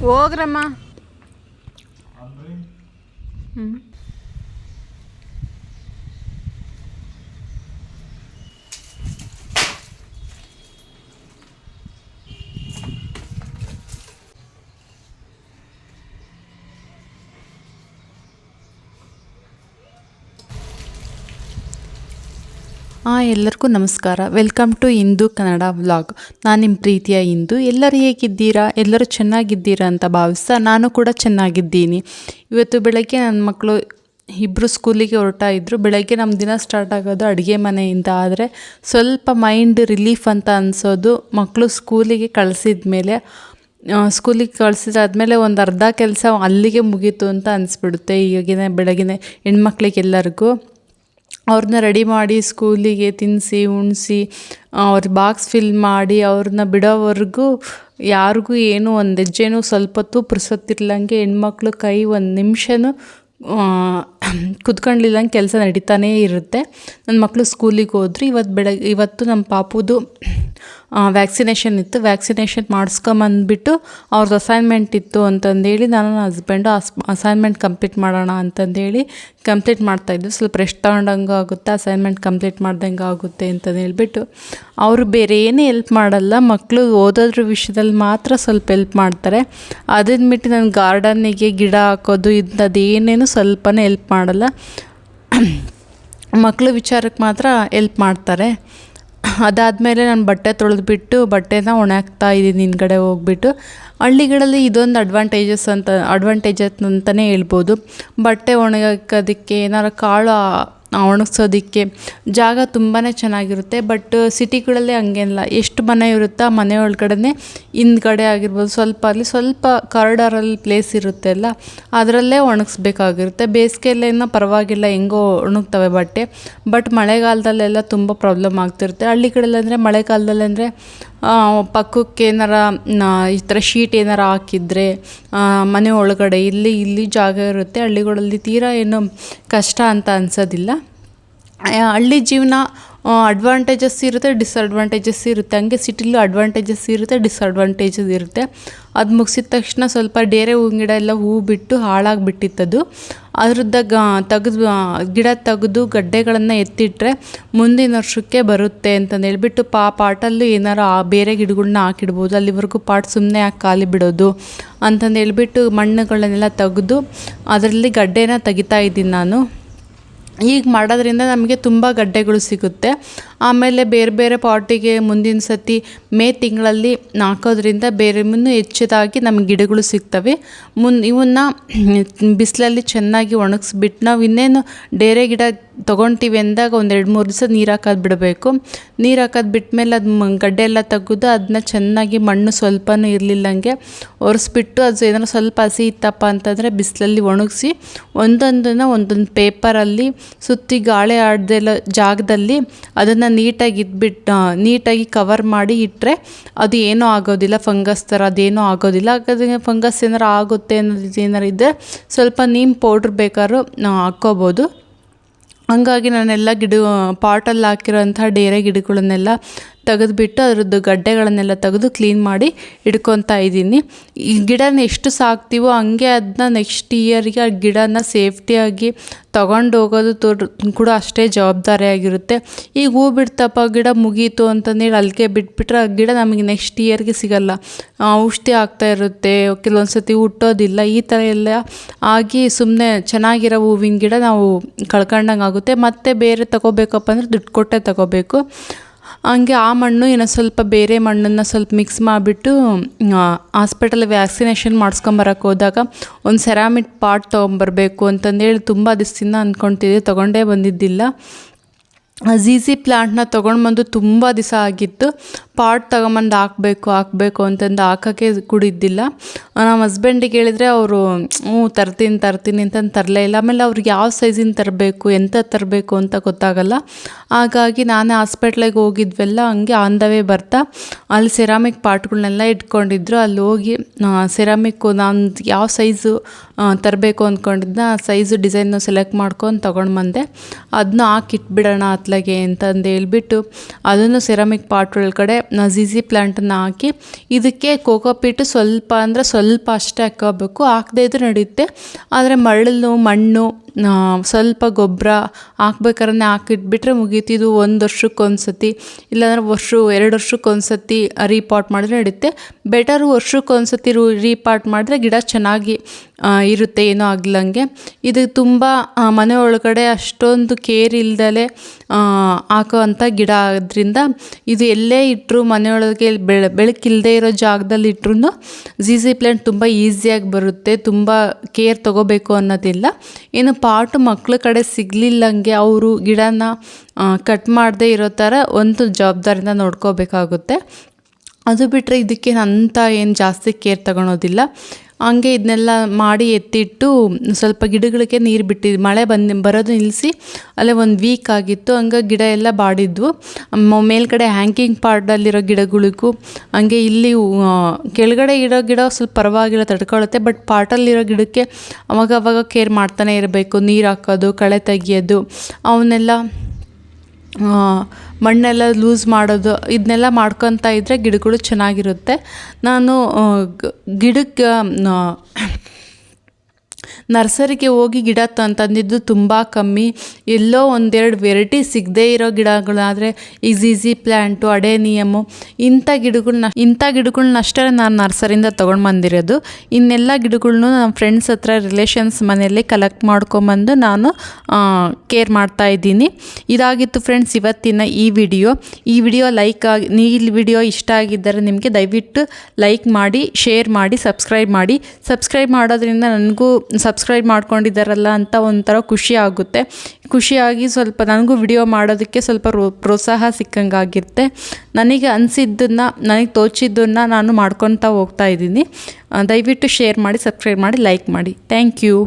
ಹೋಗ್ರಮ್ಮ. ಎಲ್ಲರಿಗೂ ನಮಸ್ಕಾರ. Welcome to ಇಂದು ಕನ್ನಡ ವ್ಲಾಗ್. ನಾನು ನಿಮ್ಮ ಪ್ರೀತಿಯ ಇಂದು. ಎಲ್ಲರೂ ಹೇಗಿದ್ದೀರಾ? ಎಲ್ಲರೂ ಚೆನ್ನಾಗಿದ್ದೀರಾ ಅಂತ ಭಾವಿಸ್ತಾ ನಾನು ಕೂಡ ಚೆನ್ನಾಗಿದ್ದೀನಿ. ಇವತ್ತು ಬೆಳಗ್ಗೆ ನನ್ನ ಮಕ್ಕಳು ಇಬ್ಬರು ಸ್ಕೂಲಿಗೆ ಹೊರಟ ಇದ್ದರು. ಬೆಳಗ್ಗೆ ನಮ್ಮ ದಿನ ಸ್ಟಾರ್ಟ್ ಆಗೋದು ಅಡುಗೆ ಮನೆಯಿಂದ. ಆದರೆ ಸ್ವಲ್ಪ ಮೈಂಡ್ ರಿಲೀಫ್ ಅಂತ ಅನಿಸೋದು ಮಕ್ಕಳು ಸ್ಕೂಲಿಗೆ ಕಳಿಸಿದಾದ್ಮೇಲೆ ಒಂದು ಅರ್ಧ ಕೆಲಸ ಅಲ್ಲಿಗೆ ಮುಗೀತು ಅಂತ ಅನಿಸ್ಬಿಡುತ್ತೆ. ಈಗಿನ ಬೆಳಗಿನ ಹೆಣ್ಮಕ್ಳಿಗೆಲ್ಲರಿಗೂ ಅವ್ರನ್ನ ರೆಡಿ ಮಾಡಿ ಸ್ಕೂಲಿಗೆ ತಿನ್ನಿಸಿ ಉಣಿಸಿ ಅವ್ರ ಬಾಕ್ಸ್ ಫಿಲ್ ಮಾಡಿ ಅವ್ರನ್ನ ಬಿಡೋವರೆಗೂ ಯಾರಿಗೂ ಏನೂ ಒಂದು ಹೆಜ್ಜೆನೂ ಸ್ವಲ್ಪ ಹೊತ್ತು ಪುರ್ಸೊತ್ತಿರ್ಲಂಗೆ ಹೆಣ್ಮಕ್ಳು ಕೈ ಒಂದು ನಿಮಿಷನೂ ಕುತ್ಕೊಂಡಿಲ್ಲಂಗೆ ಕೆಲಸ ನಡೀತಾನೇ ಇರುತ್ತೆ. ನನ್ನ ಮಕ್ಕಳು ಸ್ಕೂಲಿಗೆ ಹೋದ್ರು. ಇವತ್ತು ನಮ್ಮ ಪಾಪುದು ವ್ಯಾಕ್ಸಿನೇಷನ್ ಇತ್ತು. ವ್ಯಾಕ್ಸಿನೇಷನ್ ಮಾಡಿಸ್ಕೊಂಬಂದ್ಬಿಟ್ಟು ಅವ್ರದ್ದು ಅಸೈನ್ಮೆಂಟ್ ಇತ್ತು ಅಂತಂದೇಳಿ ನಾನು ನನ್ನ ಹಸ್ಬೆಂಡು ಅಸೈನ್ಮೆಂಟ್ ಕಂಪ್ಲೀಟ್ ಮಾಡೋಣ ಅಂತಂದೇಳಿ ಕಂಪ್ಲೀಟ್ ಮಾಡ್ತಾಯಿದ್ದು. ಸ್ವಲ್ಪ ರೆಸ್ಟ್ ತಗೊಂಡಂಗೆ ಆಗುತ್ತೆ, ಅಸೈನ್ಮೆಂಟ್ ಕಂಪ್ಲೀಟ್ ಮಾಡ್ದಂಗೆ ಆಗುತ್ತೆ ಅಂತಂದು ಹೇಳ್ಬಿಟ್ಟು ಅವರು ಬೇರೆ ಏನೇ ಹೆಲ್ಪ್ ಮಾಡಲ್ಲ. ಮಕ್ಕಳು ಓದೋದ್ರ ವಿಷಯದಲ್ಲಿ ಮಾತ್ರ ಸ್ವಲ್ಪ ಹೆಲ್ಪ್ ಮಾಡ್ತಾರೆ. ಅದನ್ನ ಬಿಟ್ಟು ನಾನು ಗಾರ್ಡನ್ನಿಗೆ ಗಿಡ ಹಾಕೋದು ಅದೇನೇನು ಸ್ವಲ್ಪನೇ ಹೆಲ್ಪ್ ಮಾಡಲ್ಲ. ಮಕ್ಕಳು ವಿಚಾರಕ್ಕೆ ಮಾತ್ರ ಹೆಲ್ಪ್ ಮಾಡ್ತಾರೆ. ಅದಾದಮೇಲೆ ನಾನು ಬಟ್ಟೆ ತೊಳೆದ್ಬಿಟ್ಟು ಬಟ್ಟೆನ ಒಣಾಕ್ತಾ ಇದ್ದೀನಿ ಹಿಂದ್ಗಡೆ ಹೋಗ್ಬಿಟ್ಟು. ಹಳ್ಳಿಗಳಲ್ಲಿ ಇದೊಂದು ಅಡ್ವಾಂಟೇಜಸ್ ಅಂತಲೇ ಹೇಳ್ಬೋದು. ಬಟ್ಟೆ ಒಣಗಾಕೋದಕ್ಕೆ ಏನಾರು ಕಾಳು ಒಣಗಿಸೋದಕ್ಕೆ ಜಾಗ ತುಂಬಾ ಚೆನ್ನಾಗಿರುತ್ತೆ. ಬಟ್ ಸಿಟಿಗಳಲ್ಲಿ ಹಂಗೇನಿಲ್ಲ. ಎಷ್ಟು ಮನೆ ಇರುತ್ತೋ ಆ ಮನೆ ಒಳಗಡೆ ಹಿಂದ್ಗಡೆ ಆಗಿರ್ಬೋದು ಸ್ವಲ್ಪ ಕಾರಿಡಾರಲ್ಲಿ ಪ್ಲೇಸ್ ಇರುತ್ತೆ ಅಲ್ಲ, ಅದರಲ್ಲೇ ಒಣಗಿಸ್ಬೇಕಾಗಿರುತ್ತೆ. ಬೇಸಿಗೆಯಲ್ಲೇನೋ ಪರವಾಗಿಲ್ಲ, ಹೆಂಗೋ ಒಣಗ್ತವೆ ಬಟ್ಟೆ. ಬಟ್ ಮಳೆಗಾಲದಲ್ಲೆಲ್ಲ ತುಂಬ ಪ್ರಾಬ್ಲಮ್ ಆಗ್ತಿರುತ್ತೆ. ಹಳ್ಳಿಗಳಲ್ಲಂದರೆ ಮಳೆಗಾಲದಲ್ಲಂದರೆ ಪಕ್ಕಕ್ಕೆ ಏನಾರ ಈ ಥರ ಶೀಟ್ ಏನಾರ ಹಾಕಿದರೆ ಮನೆ ಒಳಗಡೆ ಇಲ್ಲಿ ಜಾಗ ಇರುತ್ತೆ. ಹಳ್ಳಿಗಳಲ್ಲಿ ತೀರಾ ಏನು ಕಷ್ಟ ಅಂತ ಅನಿಸೋದಿಲ್ಲ. ಹಳ್ಳಿ ಜೀವನ ಅಡ್ವಾಂಟೇಜಸ್ ಇರುತ್ತೆ, ಡಿಸ್ಅಡ್ವಾಂಟೇಜಸ್ ಇರುತ್ತೆ. ಹಂಗೆ ಸಿಟಿಲೂ ಅಡ್ವಾಂಟೇಜಸ್ ಇರುತ್ತೆ, ಡಿಸ್ಅಡ್ವಾಂಟೇಜಸ್ ಇರುತ್ತೆ. ಅದು ಮುಗಿಸಿದ ತಕ್ಷಣ ಸ್ವಲ್ಪ ಡೇರೆ ಹೂವಿನ ಗಿಡ ಎಲ್ಲ ಹೂ ಬಿಟ್ಟು ಹಾಳಾಗಿಬಿಟ್ಟಿತ್ತದು. ಅದ್ರದ್ದು ಗಿಡ ತೆಗೆದು ಗಡ್ಡೆಗಳನ್ನು ಎತ್ತಿಟ್ರೆ ಮುಂದಿನ ವರ್ಷಕ್ಕೆ ಬರುತ್ತೆ ಅಂತಂದು ಹೇಳ್ಬಿಟ್ಟು ಪಾಟಲ್ಲೂ ಏನಾರು ಬೇರೆ ಗಿಡಗಳ್ನ ಹಾಕಿಡ್ಬೋದು. ಅಲ್ಲಿವರೆಗೂ ಪಾಟ್ ಸುಮ್ಮನೆ ಯಾಕೆ ಖಾಲಿ ಬಿಡೋದು ಅಂತಂದು ಹೇಳ್ಬಿಟ್ಟು ಮಣ್ಣುಗಳನ್ನೆಲ್ಲ ತೆಗೆದು ಅದರಲ್ಲಿ ಗಡ್ಡೆನ ತೆಗಿತಾ ಇದ್ದೀನಿ ನಾನು. ಈಗ ಮಾಡೋದ್ರಿಂದ ನಮಗೆ ತುಂಬ ಗಡ್ಡೆಗಳು ಸಿಗುತ್ತೆ. ಆಮೇಲೆ ಬೇರೆ ಪಾಟಿಗೆ ಮುಂದಿನ ಸತಿ ಮೇ ತಿಂಗಳಲ್ಲಿ ಹಾಕೋದ್ರಿಂದ ಇನ್ನೂ ಹೆಚ್ಚದಾಗಿ ನಮಗೆ ಗಿಡಗಳು ಸಿಗ್ತವೆ. ಇವನ್ನ ಬಿಸಿಲಲ್ಲಿ ಚೆನ್ನಾಗಿ ಒಣಗಿಸ್ಬಿಟ್ಟು ನಾವು ಇನ್ನೇನು ಡೇರೆ ಗಿಡ ತೊಗೊಳ್ತೀವಿ ಅಂದಾಗ ಒಂದು 2-3 ದಿವಸ ನೀರು ಹಾಕೋದು ಬಿಡಬೇಕು. ನೀರು ಹಾಕೋದು ಬಿಟ್ಮೇಲೆ ಅದು ಗಡ್ಡೆ ಎಲ್ಲ ತೆಗೆದು ಅದನ್ನ ಚೆನ್ನಾಗಿ ಮಣ್ಣು ಸ್ವಲ್ಪನೂ ಇರಲಿಲ್ಲಂಗೆ ಒರೆಸ್ಬಿಟ್ಟು ಅದು ಏನಾದ್ರು ಸ್ವಲ್ಪ ಹಸಿ ಇತ್ತಪ್ಪ ಅಂತಂದರೆ ಬಿಸಿಲಲ್ಲಿ ಒಣಗಿಸಿ ಒಂದೊಂದು ಪೇಪರಲ್ಲಿ ಸುತ್ತಿ ಗಾಳಿ ಆಡ್ದೆಲ್ಲ ಜಾಗದಲ್ಲಿ ಅದನ್ನು ನೀಟಾಗಿ ಕವರ್ ಮಾಡಿ ಇಟ್ಟರೆ ಅದು ಏನೂ ಆಗೋದಿಲ್ಲ. ಫಂಗಸ್ ಥರ ಅದೇನೂ ಆಗೋದಿಲ್ಲ. ಹಾಗಾದ್ರೆ ಫಂಗಸ್ ಏನಾರು ಆಗುತ್ತೆ ಅನ್ನೋದು ಏನಾರು ಇದ್ದರೆ ಸ್ವಲ್ಪ ನೀಮ್ ಪೌಡ್ರ್ ಬೇಕಾದ್ರೂ ಹಾಕ್ಕೋಬೋದು. ಹಂಗಾಗಿ ನಾನೆಲ್ಲ ಪಾಟಲ್ಲಿ ಹಾಕಿರೋಂಥ ಡೇರೆ ಗಿಡಗಳನ್ನೆಲ್ಲ ತೆಗೆದುಬಿಟ್ಟು ಅದರದ್ದು ಗಡ್ಡೆಗಳನ್ನೆಲ್ಲ ತೆಗೆದು ಕ್ಲೀನ್ ಮಾಡಿ ಇಟ್ಕೊತಾ ಇದ್ದೀನಿ. ಈ ಗಿಡನ ಎಷ್ಟು ಸಾಕ್ತೀವೋ ಹಂಗೆ ಅದನ್ನ ನೆಕ್ಸ್ಟ್ ಇಯರ್ಗೆ ಆ ಗಿಡನ ಸೇಫ್ಟಿಯಾಗಿ ತೊಗೊಂಡು ಹೋಗೋದು ಕೂಡ ಅಷ್ಟೇ ಜವಾಬ್ದಾರಿಯಾಗಿರುತ್ತೆ. ಈಗ ಹೂ ಬಿಡ್ತಪ್ಪ ಗಿಡ ಮುಗೀತು ಅಂತಂದೇಳಿ ಅಲ್ಲಿಗೆ ಬಿಟ್ಬಿಟ್ರೆ ಆ ಗಿಡ ನಮಗೆ ನೆಕ್ಸ್ಟ್ ಇಯರ್ಗೆ ಸಿಗಲ್ಲ. ಔಷಧಿ ಆಗ್ತಾ ಇರುತ್ತೆ, ಕೆಲವೊಂದು ಸತಿ ಹುಟ್ಟೋದಿಲ್ಲ. ಈ ಥರ ಎಲ್ಲ ಆಗಿ ಸುಮ್ಮನೆ ಚೆನ್ನಾಗಿರೋ ಹೂವಿನ ಗಿಡ ನಾವು ಕಳ್ಕೊಂಡಂಗೆ ಆಗುತ್ತೆ. ಮತ್ತೆ ಬೇರೆ ತೊಗೋಬೇಕಪ್ಪ ಅಂದರೆ ದುಡ್ಡು ಕೊಟ್ಟೆ ತೊಗೋಬೇಕು. ಹಂಗೆ ಆ ಮಣ್ಣು ಇನ್ನೂ ಸ್ವಲ್ಪ ಬೇರೆ ಮಣ್ಣನ್ನು ಸ್ವಲ್ಪ ಮಿಕ್ಸ್ ಮಾಡಿಬಿಟ್ಟು ಹಾಸ್ಪಿಟಲ್ ವ್ಯಾಕ್ಸಿನೇಷನ್ ಮಾಡಿಸ್ಕೊಂಬರಕ್ಕೆ ಹೋದಾಗ ಒಂದು ಸೆರಾಮಿಕ್ ಪಾಟ್ ತೊಗೊಂಬರ್ಬೇಕು ಅಂತಂದೇಳಿ ತುಂಬ ದಿವಸದಿಂದ ಅಂದ್ಕೊಳ್ತಿದ್ದೆ, ತೊಗೊಂಡೇ ಬಂದಿದ್ದಿಲ್ಲ. ಝೀಝಿ ಪ್ಲ್ಯಾಂಟ್ನ ತೊಗೊಂಡ್ಬಂದು ತುಂಬ ದಿವಸ ಆಗಿತ್ತು. ಪಾಟ್ ತೊಗೊಂಬಂದು ಹಾಕಬೇಕು ಅಂತಂದು ಹಾಕೋಕ್ಕೆ ಕುಡಿದ್ದಿಲ್ಲ. ನಮ್ಮ ಹಸ್ಬೆಂಡಿಗೆ ಹೇಳಿದರೆ ಅವರು ತರ್ತೀನಿ ಅಂತಂದು ತರಲೇ ಇಲ್ಲ. ಆಮೇಲೆ ಅವ್ರಿಗೆ ಯಾವ ಸೈಜಿನ ತರಬೇಕು ಎಂಥದ್ದು ತರಬೇಕು ಅಂತ ಗೊತ್ತಾಗಲ್ಲ. ಹಾಗಾಗಿ ನಾನೇ ಹಾಸ್ಪಿಟ್ಲಿಗೆ ಹೋಗಿದ್ವೆಲ್ಲ ಹಂಗೆ ಆನ್ ದ ವೇ ಬರ್ತಾ ಅಲ್ಲಿ ಸೆರಾಮಿಕ್ ಪಾಟ್ಗಳನ್ನೆಲ್ಲ ಇಟ್ಕೊಂಡಿದ್ರು. ಅಲ್ಲಿ ಹೋಗಿ ಸೆರಾಮಿಕ್ಕು ನಾನು ಯಾವ ಸೈಜು ತರಬೇಕು ಅಂದ್ಕೊಂಡಿದ್ನ ಆ ಸೈಜು ಡಿಸೈನು ಸೆಲೆಕ್ಟ್ ಮಾಡ್ಕೊಂಡು ತೊಗೊಂಡು ಬಂದೆ. ಅದನ್ನ ಹಾಕಿಟ್ಬಿಡೋಣ ಮೊದಲಿಗೆ ಅಂತಂದು ಹೇಳ್ಬಿಟ್ಟು ಅದನ್ನು ಸೆರಾಮಿಕ್ ಪಾಟ್ ಒಳಗಡೆ ಜಿಜಿ ಪ್ಲ್ಯಾಂಟನ್ನು ಹಾಕಿ ಇದಕ್ಕೆ ಕೋಕೋಪೀಟು ಸ್ವಲ್ಪ ಅಂದರೆ ಸ್ವಲ್ಪ ಅಷ್ಟೇ ಹಾಕೋಬೇಕು, ಹಾಕದೇ ಇದ್ರೂ ನಡೆಯುತ್ತೆ. ಆದರೆ ಮಣ್ಣು ಸ್ವಲ್ಪ ಗೊಬ್ಬರ ಹಾಕ್ಬೇಕಾದ್ರೆ ಹಾಕಿಟ್ಬಿಟ್ರೆ ಮುಗೀತು. ಇದು 1 ವರ್ಷಕ್ಕೊಂದ್ಸತಿ ಇಲ್ಲಾಂದರೆ 2 ವರ್ಷಕ್ಕೊಂದ್ಸತಿ ರೀಪಾಟ್ ಮಾಡಿದ್ರೆ ನಡೆಯುತ್ತೆ. ಬೆಟರು ವರ್ಷಕ್ಕೊಂದ್ಸತಿ ರೀಪಾಟ್ ಮಾಡಿದ್ರೆ ಗಿಡ ಚೆನ್ನಾಗಿ ಇರುತ್ತೆ, ಏನೂ ಆಗ್ಲಂಗೆ. ಇದು ತುಂಬ ಮನೆ ಒಳಗಡೆ ಅಷ್ಟೊಂದು ಕೇರ್ ಇಲ್ದಲೆ ಹಾಕೋವಂಥ ಗಿಡ ಆದ್ರಿಂದ ಇದು ಎಲ್ಲೇ ಇಟ್ಟರು ಮನೆಯೊಳಗೆ ಬೆಳಕಿಲ್ಲದೆ ಇರೋ ಜಾಗದಲ್ಲಿ ಇಟ್ಟರು ಜಿಜಿ ಪ್ಲ್ಯಾಂಟ್ ತುಂಬ ಈಸಿಯಾಗಿ ಬರುತ್ತೆ. ತುಂಬ ಕೇರ್ ತೊಗೋಬೇಕು ಅನ್ನೋದಿಲ್ಲ. ಏನು ಪಾಟು ಮಕ್ಳ ಕಡೆ ಸಿಗಲಿಲ್ಲಂಗೆ ಅವರು ಗಿಡನ ಕಟ್ ಮಾಡದೇ ಇರೋ ಥರ ಒಂದು ಜವಾಬ್ದಾರಿಯಿಂದ ನೋಡ್ಕೋಬೇಕಾಗುತ್ತೆ. ಅದು ಬಿಟ್ಟರೆ ಇದಕ್ಕೆ ಅಂಥ ಏನು ಜಾಸ್ತಿ ಕೇರ್ ತಗೊಳೋದಿಲ್ಲ. ಹಂಗೆ ಇದನ್ನೆಲ್ಲ ಮಾಡಿ ಎತ್ತಿಟ್ಟು ಸ್ವಲ್ಪ ಗಿಡಗಳಿಗೆ ನೀರು ಬಿಟ್ಟಿದ್ದು, ಮಳೆ ಬರೋದು ನಿಲ್ಲಿಸಿ ಅಲ್ಲೇ 1 ವೀಕ್ ಆಗಿತ್ತು. ಹಂಗೆ ಗಿಡ ಎಲ್ಲ ಬಾಡಿದ್ವು. ಮೇಲ್ಗಡೆ ಹ್ಯಾಂಗಿಂಗ್ ಪಾರ್ಟಲ್ಲಿರೋ ಗಿಡಗಳಿಗೂ ಹಂಗೆ ಇಲ್ಲಿ ಕೆಳಗಡೆ ಇರೋ ಗಿಡ ಸ್ವಲ್ಪ ಪರವಾಗಿಲ್ಲ, ತಡ್ಕೊಳ್ಳುತ್ತೆ. ಬಟ್ ಪಾಟಲ್ಲಿರೋ ಗಿಡಕ್ಕೆ ಅವಾಗ ಕೇರ್ ಮಾಡ್ತಾನೆ ಇರಬೇಕು. ನೀರು ಹಾಕೋದು, ಕಳೆ ತೆಗಿಯೋದು, ಅವನ್ನೆಲ್ಲ ಮಣ್ಣೆಲ್ಲ ಲೂಸ್ ಮಾಡೋದು, ಇದನ್ನೆಲ್ಲ ಮಾಡ್ಕೊತಾ ಇದ್ದರೆ ಗಿಡಗಳು ಚೆನ್ನಾಗಿರುತ್ತೆ. ನಾನು ಗಿಡಕ್ಕೆ ನರ್ಸರಿಗೆ ಹೋಗಿ ಗಿಡ ತಂದಿದ್ದು ತುಂಬ ಕಮ್ಮಿ. ಎಲ್ಲೋ 1-2 ವೆರೈಟಿ ಸಿಗದೇ ಇರೋ ಗಿಡಗಳಾದರೆ ಈ ಜಿಜಿ ಪ್ಲ್ಯಾಂಟು, ಅಡೇನಿಯಮ್ಮು ಇಂಥ ಗಿಡಗಳ್ನಷ್ಟೇ ನಾನು ನರ್ಸರಿಯಿಂದ ತೊಗೊಂಡು ಬಂದಿರೋದು. ಇನ್ನೆಲ್ಲ ಗಿಡಗಳ್ನು ನಮ್ಮ ಫ್ರೆಂಡ್ಸ್ ಹತ್ರ, ರಿಲೇಷನ್ಸ್ ಮನೆಯಲ್ಲಿ ಕಲೆಕ್ಟ್ ಮಾಡ್ಕೊಂಬಂದು ನಾನು ಕೇರ್ ಮಾಡ್ತಾಯಿದ್ದೀನಿ. ಇದಾಗಿತ್ತು ಫ್ರೆಂಡ್ಸ್ ಇವತ್ತಿನ ಈ ವಿಡಿಯೋ ಈ ವಿಡಿಯೋ ಇಷ್ಟ ಆಗಿದ್ದರೆ ನಿಮಗೆ ದಯವಿಟ್ಟು ಲೈಕ್ ಮಾಡಿ, ಶೇರ್ ಮಾಡಿ, ಸಬ್ಸ್ಕ್ರೈಬ್ ಮಾಡೋದ್ರಿಂದ ನನಗೂ ಸಬ್ಸ್ಕ್ರೈಬ್ ಮಾಡ್ಕೊಂಡಿದ್ದಾರಲ್ಲ ಅಂತ ಒಂಥರ ಖುಷಿಯಾಗಿ ಸ್ವಲ್ಪ ನನಗೂ ವಿಡಿಯೋ ಮಾಡೋದಕ್ಕೆ ಸ್ವಲ್ಪ ಪ್ರೋತ್ಸಾಹ ಸಿಕ್ಕಂಗಾಗಿರುತ್ತೆ. ನನಗೆ ಅನಿಸಿದ್ದನ್ನು, ನನಗೆ ತೋಚಿದ್ದನ್ನು ನಾನು ಮಾಡ್ಕೊತಾ ಹೋಗ್ತಾ ಇದ್ದೀನಿ. ದಯವಿಟ್ಟು ಶೇರ್ ಮಾಡಿ, ಸಬ್ಸ್ಕ್ರೈಬ್ ಮಾಡಿ, ಲೈಕ್ ಮಾಡಿ. Thank you.